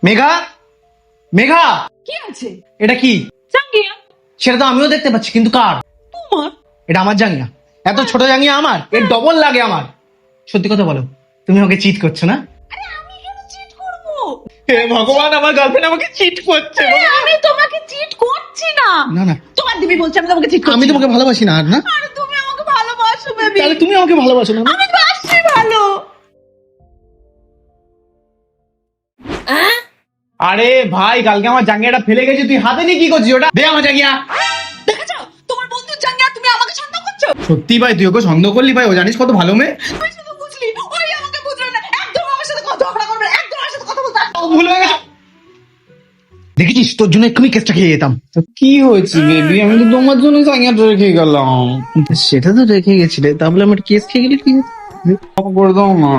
মেঘা, মেঘা, কি আছে? এটা কি? জাঙ্গিয়া। সেটা তো আমিও দেখতে পাচ্ছি, কিন্তু কার? তোমার। এটা আমার জাঙ্গিয়া। এত ছোট জাঙ্গিয়া আমার, এর ডবল লাগে আমার। সত্যি কথা বলো, তুমি আমাকে চিট করছো না? আরে আমি কেন চিট করব? হে ভগবান, আমার গার্লফ্রেন্ড আমাকে চিট করছে। আরে আমি তোমাকে চিট করছি না। না না, তোমার দিদি বলছে আমি তোমাকে চিট করছি। আমি তোমাকে ভালোবাসি না। আর না, আরে তুমি আমাকে ভালোবাসো বেবি। তাহলে তুমি আমাকে ভালোবাসো না? আমি বাসছি ভালো। আরে ভাই, কালকে আমার জাঙ্গিয়াটা ফেলে গেছে, তুই হাতে নিয়ে কি করছিস? ওটা দে আমার জাঙ্গিয়া। দেখেছো তোমার বন্ধুর জাঙ্গিয়া, তুমি আমাকে সন্দেহ করছো। সত্যি ভাই, তুই ওকে সন্দেহ করলি ভাই? ও জানিস কত ভালো মেয়ে। তুই শুধু বুঝলি, ওই আমাকে বুঝলো না। একদম আমার সাথে কথা ঝগড়া করবে না, একদম আমার সাথে কথা বলতে আসবে না। ও ভুল হয়ে গেছে। দেখেছিস, তোর জন্য এক্ষুনি কেসটা খেয়ে যেতাম। তো কি হয়েছে বেবি? আমি তো তোমার জন্য জাঙ্গিয়াটা রেখে গেলাম। সেটা তো রেখে গেছিলে, তাহলে আমার কেস খেয়ে গেলি কি? ক্ষমা করে দাও না।